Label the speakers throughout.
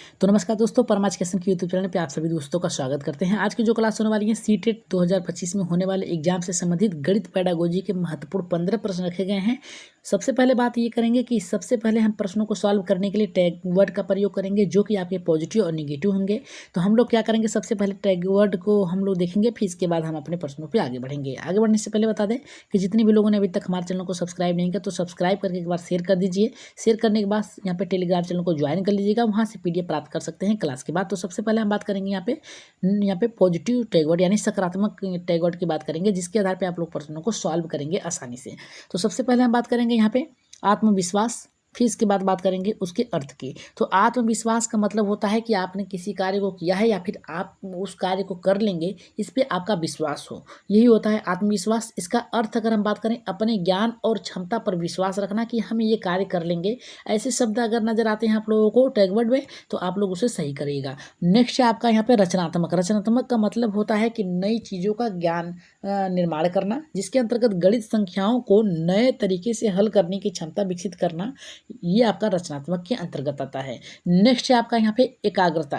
Speaker 1: तो नमस्कार दोस्तों, परमा एजुकेशन के यूट्यूब चैनल पे आप सभी दोस्तों का स्वागत करते हैं। आज की जो क्लास होने वाली है सीटेट 2025 में होने वाले एग्जाम से संबंधित गणित पेडागोजी के महत्वपूर्ण 15 प्रश्न रखे गए हैं। सबसे पहले बात ये करेंगे कि सबसे पहले हम प्रश्नों को सॉल्व करने के लिए टैग वर्ड का प्रयोग करेंगे, जो कि आपके पॉजिटिव और निगेटिव होंगे। तो हम लोग क्या करेंगे, सबसे पहले टैग वर्ड को हम लोग देखेंगे, फिर इसके बाद हम अपने प्रश्नों पर आगे बढ़ेंगे। आगे बढ़ने से पहले बता दें कि जितने भी लोगों ने अभी तक हमारे चैनल को सब्सक्राइब नहीं किया तो सब्सक्राइब करके एक बार शेयर कर दीजिए। शेयर करने के बाद यहाँ पे टेलीग्राम चैनल को ज्वाइन कर लीजिएगा, वहाँ से PDF प्राप्त कर सकते हैं क्लास के बाद। तो सबसे पहले हम बात करेंगे यहाँ पे पॉजिटिव टैग वर्ड यानी सकारात्मक टैग वर्ड की बात करेंगे, जिसके आधार पे आप लोग प्रश्नों को सॉल्व करेंगे आसानी से। तो सबसे पहले हम बात करेंगे यहाँ पे आत्मविश्वास, फिर इसके बाद बात करेंगे उसके अर्थ की। तो आत्मविश्वास का मतलब होता है कि आपने किसी कार्य को किया है या फिर आप उस कार्य को कर लेंगे, इस पे आपका विश्वास हो, यही होता है आत्मविश्वास। इसका अर्थ अगर हम बात करें, अपने ज्ञान और क्षमता पर विश्वास रखना कि हम ये कार्य कर लेंगे। ऐसे शब्द अगर नजर आते हैं आप लोगों को टैग वर्ड में तो आप लोग उसे सही करिएगा। नेक्स्ट है आपका यहाँ पे रचनात्मक। रचनात्मक का मतलब होता है कि नई चीज़ों का ज्ञान निर्माण करना, जिसके अंतर्गत गणित संख्याओं को नए तरीके से हल करने की क्षमता विकसित करना, ये आपका रचनात्मक के अंतर्गत आता है। नेक्स्ट है आपका यहाँ पे एकाग्रता।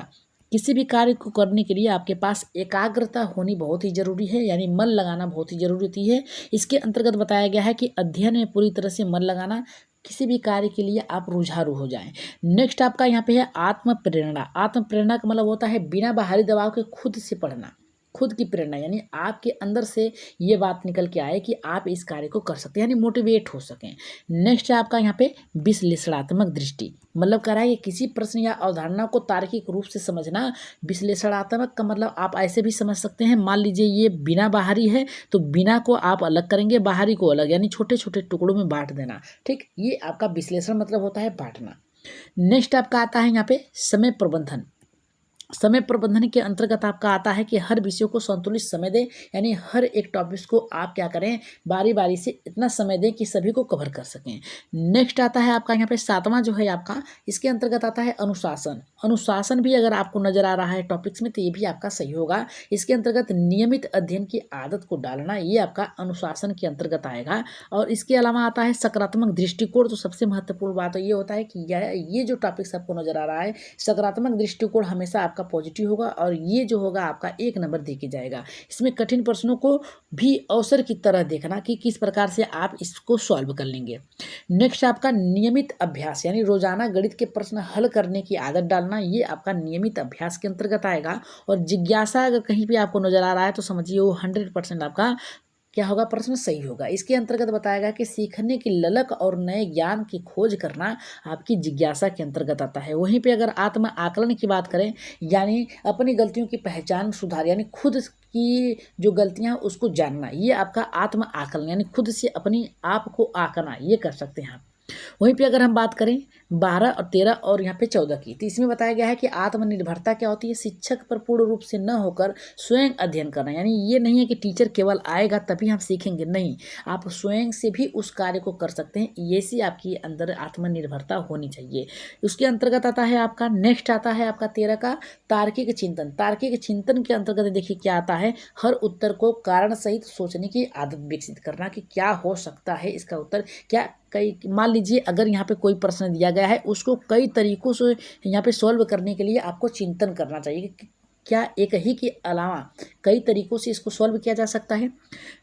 Speaker 1: किसी भी कार्य को करने के लिए आपके पास एकाग्रता होनी बहुत ही जरूरी है, यानी मन लगाना बहुत ही जरूरी होती है। इसके अंतर्गत बताया गया है कि अध्ययन में पूरी तरह से मन लगाना, किसी भी कार्य के लिए आप रुझारू हो जाएं। नेक्स्ट आपका यहाँ पे है आत्म प्रेरणा। आत्म प्रेरणा का मतलब होता है बिना बाहरी दबाव के खुद से पढ़ना, खुद की प्रेरणा, यानी आपके अंदर से ये बात निकल के आए कि आप इस कार्य को कर सकते हैं, यानी मोटिवेट हो सकें। नेक्स्ट है आपका यहाँ पे विश्लेषणात्मक दृष्टि। मतलब कह रहा है कि किसी प्रश्न या अवधारणा को तार्किक रूप से समझना। विश्लेषणात्मक का मतलब आप ऐसे भी समझ सकते हैं, मान लीजिए ये बिना बाहरी है तो बिना को आप अलग करेंगे, बाहरी को अलग, यानी छोटे छोटे टुकड़ों में बांट देना। ठीक, ये आपका विश्लेषण मतलब होता है बांटना। नेक्स्ट आपका आता है यहाँ पे समय प्रबंधन। समय प्रबंधन के अंतर्गत आपका आता है कि हर विषय को संतुलित समय दें, यानी हर एक टॉपिक्स को आप क्या करें, बारी बारी से इतना समय दें कि सभी को कवर कर सकें। नेक्स्ट आता है आपका यहाँ पे सातवां जो है आपका, इसके अंतर्गत आता है अनुशासन। अनुशासन भी अगर आपको नजर आ रहा है टॉपिक्स में तो ये भी आपका सही होगा। इसके अंतर्गत नियमित अध्ययन की आदत को डालना, ये आपका अनुशासन के अंतर्गत आएगा। और इसके अलावा आता है सकारात्मक दृष्टिकोण। तो सबसे महत्वपूर्ण बात तो ये होता है कि ये जो टॉपिक्स आपको नजर आ रहा है, सकारात्मक दृष्टिकोण हमेशा आपका पॉजिटिव होगा और ये जो होगा आपका 1 नंबर दे के जाएगा। इसमें कठिन प्रश्नों को भी अवसर की तरह देखना कि किस प्रकार से आप इसको सॉल्व कर लेंगे। नेक्स्ट आपका नियमित अभ्यास, यानी रोजाना गणित के प्रश्न हल करने की आदत डालना, ये आपका नियमित अभ्यास के अंतर्गत आएगा। और जिज्ञासा अगर कहीं भी आपको नजर आ रहा है तो समझिए वो 100% आपका क्या होगा, प्रश्न सही होगा। इसके अंतर्गत बताएगा कि सीखने की ललक और नए ज्ञान की खोज करना आपकी जिज्ञासा के अंतर्गत आता है। वहीं पे अगर आत्म आकलन की बात करें, यानी अपनी गलतियों की पहचान सुधार, यानी खुद की जो गलतियां उसको जानना, ये आपका आत्म आकलन, यानी खुद से अपनी आप को आंकना, ये कर सकते हैं आप। वहीं पे अगर हम बात करें 12 और 13 और यहाँ पे 14 की, तो इसमें बताया गया है कि आत्मनिर्भरता क्या होती है, शिक्षक पर पूर्ण रूप से न होकर स्वयं अध्ययन करना। यानी ये नहीं है कि टीचर केवल आएगा तभी हम सीखेंगे, नहीं, आप स्वयं से भी उस कार्य को कर सकते हैं। ये सी आपकी अंदर आत्मनिर्भरता होनी चाहिए। उसके अंतर्गत आता है आपका, नेक्स्ट आता है आपका 13 का तार्किक चिंतन। तार्किक चिंतन के अंतर्गत देखिए क्या आता है, हर उत्तर को कारण सहित सोचने की आदत विकसित करना कि क्या हो सकता है इसका उत्तर, क्या कई, मान लीजिए अगर यहाँ पे कोई प्रश्न दिया गया है उसको कई तरीकों से यहाँ पे सॉल्व करने के लिए आपको चिंतन करना चाहिए कि क्या एक ही के अलावा कई तरीकों से इसको सॉल्व किया जा सकता है।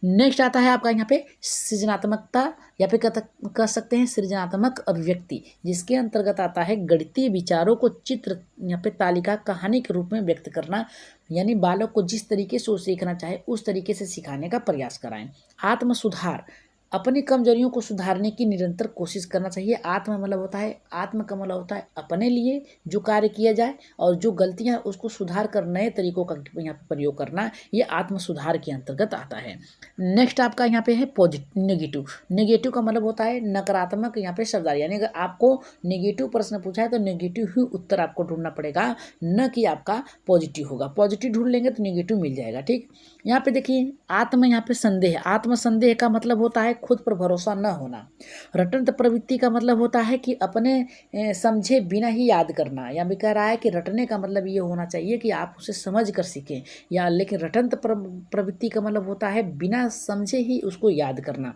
Speaker 1: नेक्स्ट आता है आपका यहाँ पे सृजनात्मकता, या फिर कह सकते हैं सृजनात्मक अभिव्यक्ति, जिसके अंतर्गत आता है गणितीय विचारों को चित्र, यहाँ पे तालिका, कहानी के रूप में व्यक्त करना, यानी बालक को जिस तरीके से वो सीखना चाहे उस तरीके से सिखाने का प्रयास कराएं। आत्म सुधार, अपनी कमजोरियों को सुधारने की निरंतर कोशिश करना चाहिए। आत्म मतलब होता है, आत्म का मतलब होता है अपने लिए जो कार्य किया जाए और जो गलतियां उसको सुधार कर नए तरीकों का यहाँ पे प्रयोग करना, ये आत्म सुधार के अंतर्गत आता है। नेक्स्ट आपका यहाँ पे है पॉजिटिव नेगेटिव। नेगेटिव का मतलब होता है नकारात्मक यहाँ पे शब्दावली, यानी अगर आपको नेगेटिव प्रश्न पूछा है तो नेगेटिव ही उत्तर आपको ढूंढना पड़ेगा, न कि आपका पॉजिटिव होगा। पॉजिटिव ढूंढ लेंगे तो नेगेटिव मिल जाएगा। ठीक, यहाँ पे देखिए आत्म, यहाँ पे संदेह। आत्म संदेह का मतलब होता है खुद पर भरोसा न होना। रटंत प्रवृत्ति का मतलब होता है कि अपने समझे बिना ही याद करना, या भी कह रहा है कि रटने का मतलब ये होना चाहिए कि आप उसे समझ कर सीखें, या लेकिन रटंत प्रवृत्ति का मतलब होता है बिना समझे ही उसको याद करना।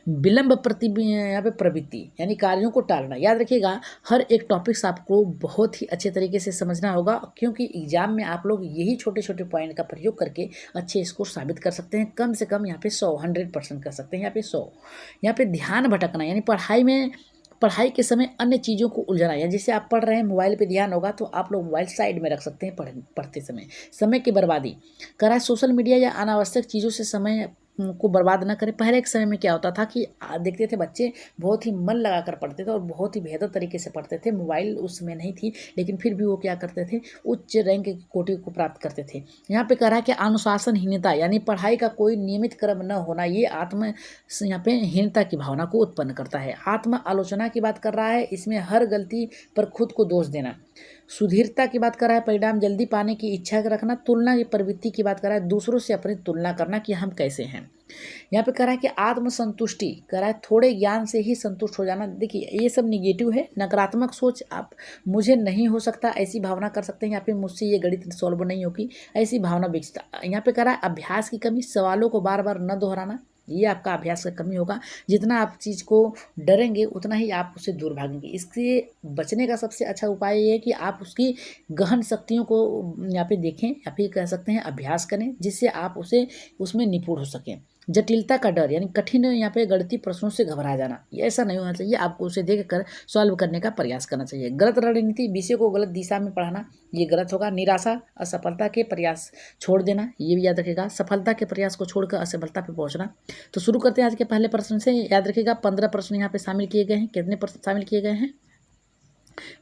Speaker 1: विलंब प्रति यहाँ पे प्रवृत्ति यानी कार्यों को टालना। याद रखिएगा, हर एक टॉपिक्स आपको बहुत ही अच्छे तरीके से समझना होगा, क्योंकि एग्जाम में आप लोग यही छोटे छोटे पॉइंट का प्रयोग करके अच्छे स्कोर साबित कर सकते हैं। कम से कम यहाँ पे 100% कर सकते हैं। यहाँ पे 100 यहाँ पे ध्यान भटकना यानी पढ़ाई के समय अन्य चीज़ों को उलझना, या जैसे आप पढ़ रहे हैं मोबाइल पे ध्यान होगा तो आप लोग मोबाइल साइड में रख सकते हैं पढ़ते समय की बर्बादी करा, सोशल मीडिया या अनावश्यक चीज़ों से समय को बर्बाद ना करें। पहले एक समय में क्या होता था कि देखते थे बच्चे बहुत ही मन लगाकर पढ़ते थे और बहुत ही बेहतर तरीके से पढ़ते थे। मोबाइल उस समय नहीं थी, लेकिन फिर भी वो क्या करते थे, उच्च रैंक की कोटि को प्राप्त करते थे। यहाँ पे कह रहा है कि अनुशासनहीनता यानी पढ़ाई का कोई नियमित क्रम न होना, ये यहाँ पे हीनता की भावना को उत्पन्न करता है। आत्म आलोचना की बात कर रहा है, इसमें हर गलती पर खुद को दोष देना। सुधीरता की बात कर रहा है, परिणाम जल्दी पाने की इच्छा रखना। तुलना की प्रवृत्ति की बात कर रहा है, दूसरों से अपनी तुलना करना कि हम कैसे हैं। यहाँ पे कह रहा है कि आत्मसंतुष्टि कह रहा है, थोड़े ज्ञान से ही संतुष्ट हो जाना। देखिए ये सब निगेटिव है। नकारात्मक सोच, आप मुझे नहीं हो सकता ऐसी भावना कर सकते हैं, यहाँ पे मुझसे ये गणित सॉल्व नहीं होगी ऐसी भावना विकसित। यहाँ पे कह रहा है अभ्यास की कमी, सवालों को बार बार न दोहराना, ये आपका अभ्यास का कमी होगा। जितना आप चीज़ को डरेंगे उतना ही आप उससे दूर भागेंगे। इससे बचने का सबसे अच्छा उपाय ये है कि आप उसकी गहन शक्तियों को यहाँ पे देखें या फिर कह सकते हैं अभ्यास करें, जिससे आप उसे उसमें निपुण हो सकें। जटिलता का डर यानी कठिन यहाँ पे गणितीय प्रश्नों से घबरा जाना, ये ऐसा नहीं होना चाहिए। आपको उसे देखकर सॉल्व करने का प्रयास करना चाहिए। गलत रणनीति, विषय को गलत दिशा में पढ़ाना, ये गलत होगा। निराशा, असफलता के प्रयास छोड़ देना, ये भी याद रखेगा। सफलता के प्रयास को छोड़कर असफलता पे पहुंचना। तो शुरू करते हैं आज के पहले प्रश्न से। याद रखिएगा 15 प्रश्न यहाँ पे शामिल किए गए हैं। कितने प्रश्न शामिल किए गए हैं?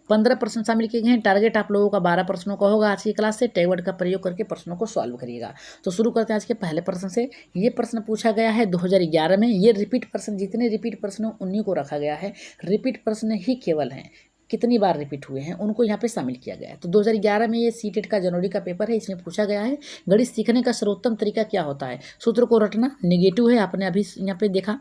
Speaker 1: 15 प्रश्न शामिल किए गए हैं। टारगेट आप लोगों का 12 प्रश्नों का होगा आज की क्लास से। टैगवर्ड का प्रयोग करके प्रश्नों को सॉल्व करिएगा। तो शुरू करते हैं आज के पहले प्रश्न से। ये प्रश्न पूछा गया है 2011 में। ये रिपीट प्रश्न, जितने रिपीट प्रश्न उन्हीं को रखा गया है। रिपीट प्रश्न ही केवल हैं, कितनी बार रिपीट हुए हैं उनको यहाँ पे शामिल किया गया है। तो 2011 में ये सीटेट का जनवरी का पेपर है। इसमें पूछा गया है गणित सीखने का सर्वोत्तम तरीका क्या होता है। सूत्र को रटना नेगेटिव है, आपने अभी यहाँ पे देखा।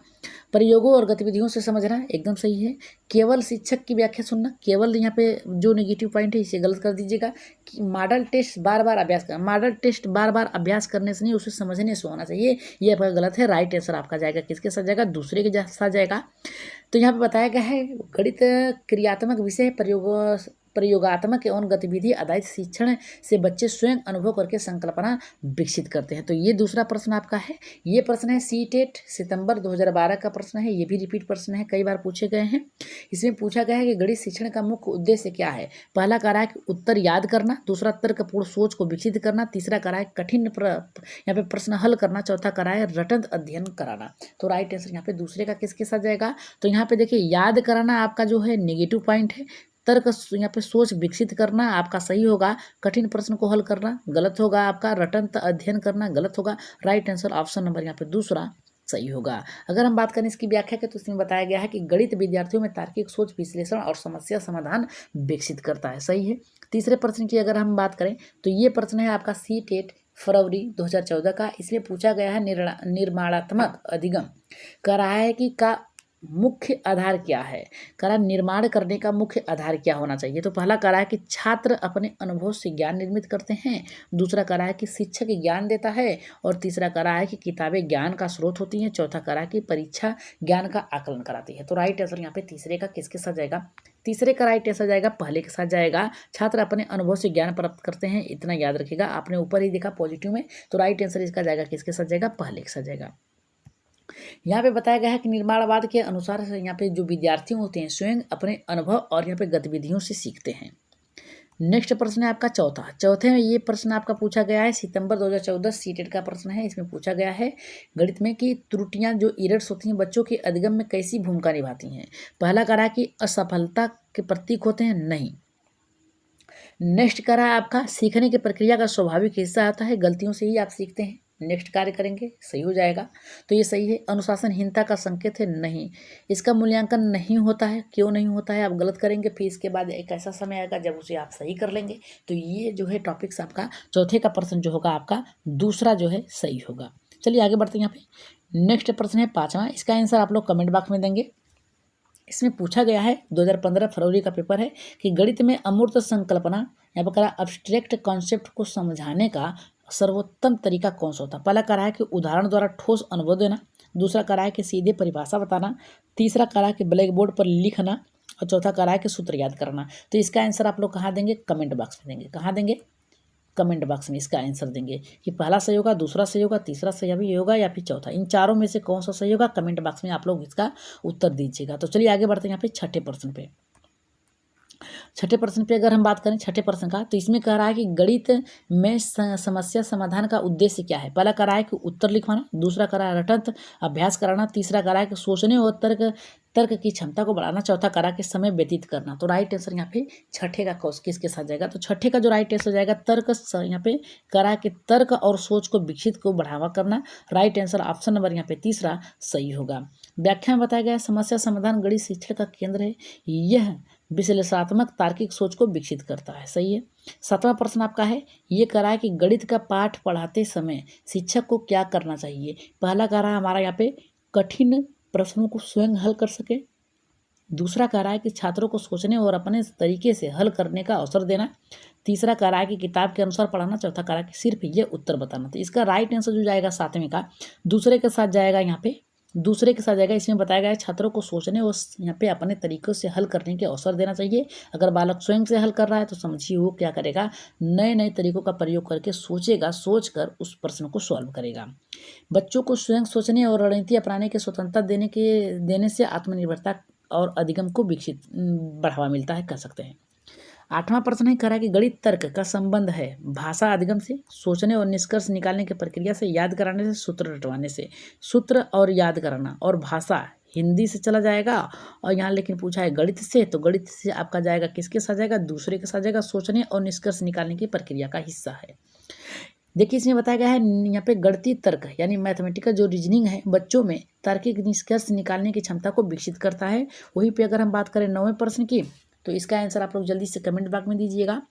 Speaker 1: प्रयोगों और गतिविधियों से समझना एकदम सही है। केवल शिक्षक की व्याख्या सुनना, केवल यहाँ पे जो नेगेटिव पॉइंट है इसे गलत कर दीजिएगा। कि मॉडल टेस्ट बार बार अभ्यास करना, मॉडल टेस्ट बार बार अभ्यास करने से नहीं, उसे समझने से होना चाहिए, ये आपका गलत है। राइट आंसर आपका जाएगा किसके साथ जाएगा? दूसरे के साथ जाएगा। तो यहाँ पे बताया गया है गणित क्रियात्मक विषय, प्रयोगात्मक एवं गतिविधि आधारित शिक्षण से बच्चे स्वयं अनुभव करके संकल्पना विकसित करते हैं। तो ये दूसरा प्रश्न आपका है। ये प्रश्न है सीटेट सितंबर 2012 का प्रश्न है। ये भी रिपीट प्रश्न है, कई बार पूछे गए हैं। इसमें पूछा गया है कि गणित शिक्षण का मुख्य उद्देश्य क्या है। पहला कह रहा है कि उत्तर याद करना, दूसरा तर्कपूर्ण सोच को विकसित करना, तीसरा कह रहा है कठिन यहाँ पे प्रश्न हल करना, चौथा कह रहा है रटंत अध्ययन कराना। तो राइट आंसर यहाँ पे दूसरे का किसके साथ जाएगा? तो यहाँ पे देखिए याद कराना आपका जो है नेगेटिव पॉइंट है। तर्क यहाँ पे सोच विकसित करना आपका सही होगा। कठिन प्रश्न को हल करना गलत होगा आपका। रटंत अध्ययन करना गलत होगा। राइट आंसर ऑप्शन नंबर यहाँ पे दूसरा सही होगा। अगर हम बात करें इसकी व्याख्या के, तो इसमें बताया गया है कि गणित विद्यार्थियों में तार्किक सोच, विश्लेषण और समस्या समाधान विकसित करता है। सही है। तीसरे प्रश्न की अगर हम बात करें तो ये प्रश्न है आपका सीटेट फरवरी 2014 का। इसमें पूछा गया है निर्माणात्मक अधिगम कह रहा है कि का मुख्य आधार क्या है। करा निर्माण करने का मुख्य आधार क्या होना चाहिए। तो पहला करा है कि छात्र अपने अनुभव से ज्ञान निर्मित करते हैं, दूसरा करा है कि शिक्षक ज्ञान देता है, और तीसरा करा है कि किताबें ज्ञान का स्रोत होती हैं, चौथा करा है कि परीक्षा ज्ञान का आकलन कराती है। तो राइट आंसर यहाँ पे तीसरे का किसके साथ जाएगा? तीसरे का राइट आंसर जाएगा पहले के साथ जाएगा। छात्र अपने अनुभव से ज्ञान प्राप्त करते हैं, इतना याद रखिएगा। आपने ऊपर ही देखा पॉजिटिव में, तो राइट आंसर इसका जाएगा किसके साथ जाएगा? पहले के साथ जाएगा। यहाँ पे बताया गया है कि निर्माणवाद के अनुसार यहाँ पे जो विद्यार्थी होते हैं स्वयं अपने अनुभव और यहाँ पे गतिविधियों से सीखते हैं। नेक्स्ट प्रश्न है आपका चौथे में ये प्रश्न आपका पूछा गया है सितंबर 2014 सीटेट का प्रश्न है। इसमें पूछा गया है गणित में कि त्रुटियां जो एरर्स होती हैं बच्चों के अधिगम में कैसी भूमिका निभाती हैं। पहला कह रहा है कि असफलता के प्रतीक होते हैं, नहीं। नेक्स्ट कह रहा है आपका सीखने की प्रक्रिया का स्वाभाविक हिस्सा आता है, गलतियों से ही आप सीखते हैं, नेक्स्ट कार्य करेंगे, सही हो जाएगा। तो ये सही है। अनुशासनहीनता का संकेत है, नहीं। इसका मूल्यांकन नहीं होता है, क्यों नहीं होता है? आप गलत करेंगे, फिर इसके बाद एक ऐसा समय आएगा जब उसे आप सही कर लेंगे। तो ये जो है टॉपिक्स आपका चौथे का प्रश्न जो होगा आपका दूसरा जो है सही होगा। चलिए आगे बढ़ते हैं। यहाँ पे नेक्स्ट प्रश्न है पाँचवा। इसका आंसर आप लोग कमेंट बॉक्स में देंगे। इसमें पूछा गया है 2015 फरवरी का पेपर है कि गणित में अमूर्त संकल्पना यहाँ पर करा अब्स्ट्रैक्ट कॉन्सेप्ट को समझाने का सर्वोत्तम तरीका कौन सा होता है? पहला कह रहा है कि उदाहरण द्वारा ठोस अनुभव देना, दूसरा कह रहा है कि सीधे परिभाषा बताना, तीसरा कह रहा है कि ब्लैक बोर्ड पर लिखना और चौथा कह रहा है कि सूत्र याद करना। तो इसका आंसर आप लोग कहाँ देंगे? कमेंट बॉक्स में देंगे। कहाँ देंगे? कमेंट बॉक्स में इसका आंसर देंगे कि पहला सही होगा, दूसरा सही होगा, तीसरा सही होगा या फिर चौथा। इन चारों में से कौन सा सही होगा? कमेंट बॉक्स में आप लोग इसका उत्तर दीजिएगा। तो चलिए आगे बढ़ते हैं यहाँ पे छठे प्रश्न पे। छठे प्रश्न पे अगर हम बात करें छठे प्रश्न का, तो इसमें कह रहा है कि गणित में समस्या समाधान का उद्देश्य क्या है? पहला कह रहा है कि उत्तर लिखवाना, दूसरा कह रहा है रटंत अभ्यास कराना, तीसरा कह रहा है कि सोचने और तर्क की क्षमता को बढ़ाना, चौथा कह रहा है कि समय व्यतीत करना। तो राइट आंसर यहाँ पे छठे का किसके साथ जाएगा? तो छठे का जो राइट आंसर जाएगा तर्क, यहाँ पे कह रहा है कि तर्क और सोच को विकसित को बढ़ावा करना। राइट आंसर ऑप्शन नंबर यहाँ पे तीसरा सही होगा। व्याख्या में बताया गया समस्या समाधान गणित शिक्षा का केंद्र है, यह विश्लेषणात्मक तार्किक सोच को विकसित करता है। सही है। सातवां प्रश्न आपका है, ये कह रहा है कि गणित का पाठ पढ़ाते समय शिक्षक को क्या करना चाहिए? पहला कह रहा है हमारा यहाँ पे कठिन प्रश्नों को स्वयं हल कर सके, दूसरा कह रहा है कि छात्रों को सोचने और अपने तरीके से हल करने का अवसर देना, तीसरा कह रहा है कि किताब के अनुसार पढ़ाना, चौथा कह रहा है कि सिर्फ ये उत्तर बताना। तो इसका राइट आंसर जो जाएगा सातवें का दूसरे के साथ जाएगा। यहाँ पे दूसरे के साथ जाएगा। इसमें बताया गया है छात्रों को सोचने और यहाँ पे अपने तरीकों से हल करने के अवसर देना चाहिए। अगर बालक स्वयं से हल कर रहा है तो समझिए वो क्या करेगा, नए नए तरीकों का प्रयोग करके सोचेगा, सोचकर उस प्रश्न को सॉल्व करेगा। बच्चों को स्वयं सोचने और रणनीति अपनाने की स्वतंत्रता देने से आत्मनिर्भरता और अधिगम को विकसित बढ़ावा मिलता है, कह सकते हैं। आठवां प्रश्न है, कह रहा है कि गणित तर्क का संबंध है भाषा अधिगम से, सोचने और निष्कर्ष निकालने की प्रक्रिया से, याद कराने से, सूत्र रटवाने से। सूत्र और याद कराना और भाषा हिंदी से चला जाएगा, और यहाँ लेकिन पूछा है गणित से, तो गणित से आपका जाएगा किसके साथ जाएगा? दूसरे के साथ जाएगा। सोचने और निष्कर्ष निकालने की प्रक्रिया का हिस्सा है। देखिए इसमें बताया गया है यहाँ पे गणितीय तर्क यानी मैथमेटिकल जो रीजनिंग है बच्चों में तार्किक निष्कर्ष निकालने की क्षमता को विकसित करता है। वहीं पे अगर हम बात करें 9वें प्रश्न की, तो इसका आंसर आप लोग जल्दी से कमेंट बॉक्स में दीजिएगा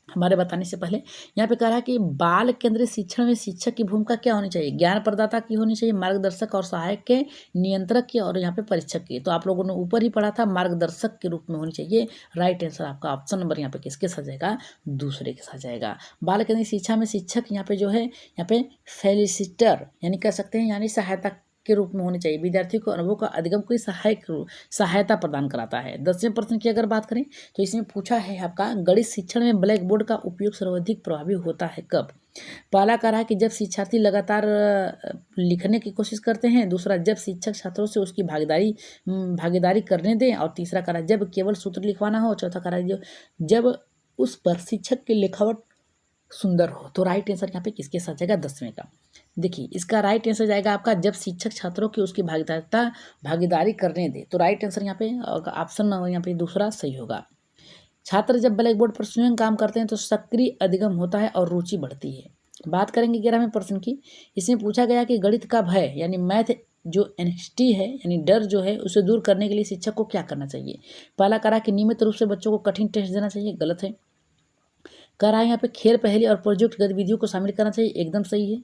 Speaker 1: हमारे बताने से पहले। यहाँ पे कह रहा है कि बाल केंद्रित शिक्षण में शिक्षक की भूमिका क्या होनी चाहिए? ज्ञान प्रदाता की होनी चाहिए, मार्गदर्शक और सहायक के, नियंत्रक की, और यहाँ पे परीक्षक की। तो आप लोगों ने ऊपर ही पढ़ा था मार्गदर्शक के रूप में होनी चाहिए। राइट आंसर आपका ऑप्शन नंबर यहाँ पे किसके साथ जाएगा? दूसरे के साथ जाएगा। बाल केंद्रित शिक्षा में शिक्षक यहाँ पे जो है यहाँ पे फैसिलिटेटर यानी कह सकते हैं यानी सहायता के रूप में होनी चाहिए। विद्यार्थी को अनुभव का अधिगम को सहायता प्रदान कराता है। 10वें प्रश्न की अगर बात करें तो इसमें पूछा है आपका गणित शिक्षण में ब्लैक बोर्ड का उपयोग सर्वाधिक प्रभावी होता है कब? पहला कह रहा है कि जब शिक्षार्थी लगातार लिखने की कोशिश करते हैं, दूसरा जब शिक्षक छात्रों से उसकी भागीदारी करने दें, और तीसरा कह रहा है जब केवल सूत्र लिखवाना हो, चौथा कह रहा है जब उस पर शिक्षक की लिखावट सुंदर हो। तो राइट आंसर यहाँ पे किसके साथ जाएगा? 10वें का। देखिए इसका राइट आंसर जाएगा आपका जब शिक्षक छात्रों की उसकी भागीदारी करने दे। तो राइट आंसर यहाँ पे ऑप्शन यहाँ पे दूसरा सही होगा। छात्र जब ब्लैक बोर्ड पर स्वयं काम करते हैं तो सक्रिय अधिगम होता है और रुचि बढ़ती है। बात करेंगे 11वें प्रश्न की। इसमें पूछा गया कि गणित का भय यानी मैथ जो एंग्जाइटी है यानी डर जो है उसे दूर करने के लिए शिक्षक को क्या करना चाहिए? पहला कह रहा है कि नियमित रूप से बच्चों को कठिन टेस्ट देना चाहिए, गलत है। कह रहा है यहाँ पे खेल पहेली और प्रोजेक्ट गतिविधियों को शामिल करना चाहिए, एकदम सही है।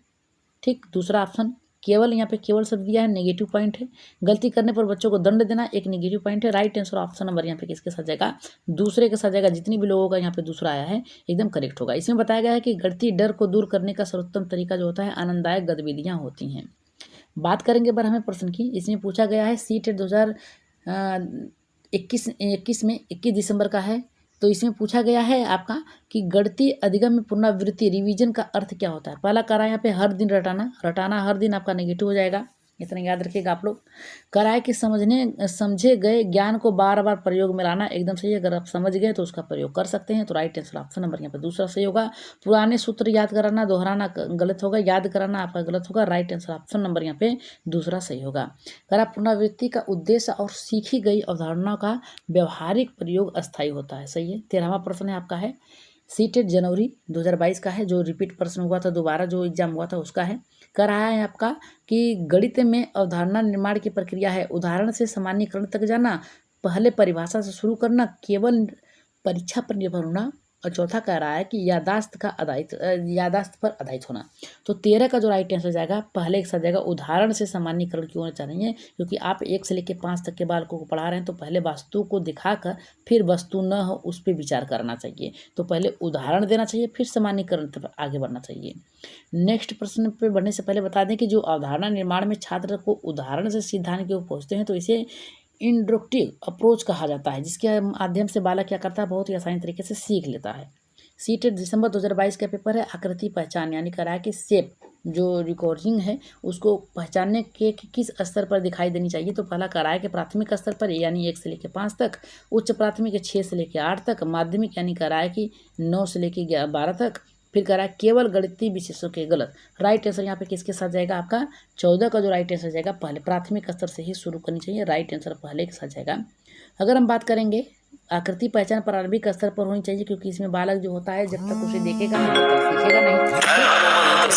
Speaker 1: ठीक, दूसरा ऑप्शन केवल यहाँ पे केवल शब्द दिया है, नेगेटिव पॉइंट है। गलती करने पर बच्चों को दंड देना एक नेगेटिव पॉइंट है। राइट आंसर ऑप्शन नंबर यहाँ पे किसके साथ जाएगा? दूसरे के साथ जाएगा। जितनी भी लोगों का यहाँ पे दूसरा आया है एकदम करेक्ट होगा। इसमें बताया गया है कि गणितीय डर को दूर करने का सर्वोत्तम तरीका जो होता है आनंददायक गतिविधियाँ होती हैं। बात करेंगे 12वें प्रश्न की। इसमें पूछा गया है सीटेट 2021 में 21 दिसंबर का है। तो इसमें पूछा गया है आपका कि गणितीय अधिगम में पुनरावृत्ति रिवीजन का अर्थ क्या होता है? पहला कह रहा है यहाँ पे हर दिन रटाना हर दिन आपका नेगेटिव हो जाएगा, इतना याद रखिएगा आप लोग। कह रहा है कि समझे गए ज्ञान को बार बार प्रयोग में लाना, एकदम सही है। अगर आप समझ गए तो उसका प्रयोग कर सकते हैं। तो राइट आंसर ऑप्शन नंबर यहाँ पे दूसरा सही होगा। पुराने सूत्र याद कराना दोहराना गलत होगा, याद कराना आपका गलत होगा। राइट आंसर ऑप्शन नंबर यहाँ पे दूसरा सही होगा। कह रहा पुनरावृत्ति का उद्देश्य और सीखी गई अवधारणा का व्यवहारिक प्रयोग अस्थायी होता है, सही है। 13वां प्रश्न है आपका है सीटेट जनवरी 2022 का है, जो रिपीट प्रश्न हुआ था, दोबारा जो एग्जाम हुआ था उसका है। कह रहा है आपका कि गणित में अवधारणा निर्माण की प्रक्रिया है उदाहरण से सामान्यीकरण तक जाना, पहले परिभाषा से शुरू करना, केवल परीक्षा पर निर्भर होना, और चौथा कह रहा है कि यादाश्त पर आधारित होना। तो 13 का जो राइट आंसर जाएगा पहले एक साथ जाएगा उदाहरण से सामान्यीकरण क्यों होना चाहिए, क्योंकि आप 1 से लेकर 5 तक के बालकों को पढ़ा रहे हैं तो पहले वस्तु को दिखाकर फिर वस्तु न हो उस पर विचार करना चाहिए। तो पहले उदाहरण देना चाहिए फिर सामान्यीकरण तक आगे बढ़ना चाहिए। नेक्स्ट प्रश्न पे बढ़ने से पहले बता दें कि जो अवधारणा निर्माण में छात्र को उदाहरण से सिद्धांत की ओर पहुँचते हैं तो इसे इंडक्टिव अप्रोच कहा जाता है, जिसके माध्यम से बालक क्या करता है, बहुत ही आसानी तरीके से सीख लेता है। सीटेट दिसंबर 2022 का पेपर है आकृति पहचान, यानी कह रहा है कि शेप जो रिकॉर्डिंग है उसको पहचानने के कि किस स्तर पर दिखाई देनी चाहिए। तो पहला कह रहा है कि प्राथमिक स्तर पर यानी 1 से लेकर 5 तक, उच्च प्राथमिक 6 से लेकर 8 तक, माध्यमिक यानी कह रहा है कि 9 से लेकर 12 तक, फिर कह रहा है केवल गणितीय विशेषों के गलत। राइट आंसर यहाँ पे किसके साथ जाएगा, आपका 14 का जो राइट आंसर जाएगा पहले प्राथमिक स्तर से ही शुरू करनी चाहिए, राइट आंसर पहले के साथ जाएगा। अगर हम बात करेंगे आकृति पहचान प्रारंभिक स्तर पर होनी चाहिए, क्योंकि इसमें बालक जो होता है जब तक उसे देखेगा नहीं तब तक सीखेगा नहीं।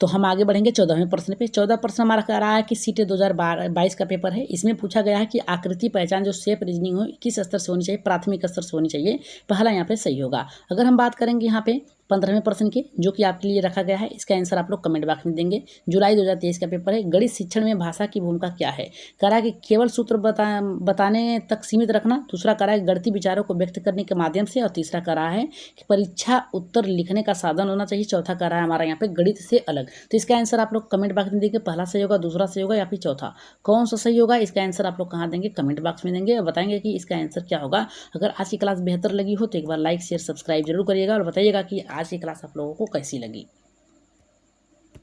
Speaker 1: तो हम आगे बढ़ेंगे 14वें प्रश्न पे। 14 प्रश्न हमारा कह रहा है कि सीटेट 2022 का पेपर है, इसमें पूछा गया है कि आकृति पहचान जो शेप रीजनिंग हो किस स्तर से होनी चाहिए, प्राथमिक स्तर से होनी चाहिए। पहला यहाँ पे सही होगा। अगर हम बात करेंगे यहाँ पे 15वें प्रश्न के, जो कि आपके लिए रखा गया है, इसका आंसर आप लोग कमेंट बॉक्स में देंगे। जुलाई 2023 का पेपर है, गणित शिक्षण में भाषा की भूमिका क्या है। कह रहा है कि केवल सूत्र बताने तक सीमित रखना, दूसरा कह रहा है गणितीय विचारों को व्यक्त करने के माध्यम से, और तीसरा कह रहा है कि परीक्षा उत्तर लिखने का साधन होना चाहिए, चौथा कह रहा है हमारा यहाँ पे गणित से अलग। तो इसका आंसर आप लोग कमेंट बॉक्स में देंगे, पहला सही होगा, दूसरा सही होगा या फिर चौथा, कौन सा सही होगा, इसका आंसर आप लोग कहाँ देंगे, कमेंट बॉक्स में देंगे और बताएंगे कि इसका आंसर क्या होगा। अगर आज की क्लास बेहतर लगी हो तो एक बार लाइक शेयर सब्सक्राइब जरूर करिएगा और बताइएगा कि आज की क्लास आप लोगों को कैसी लगी।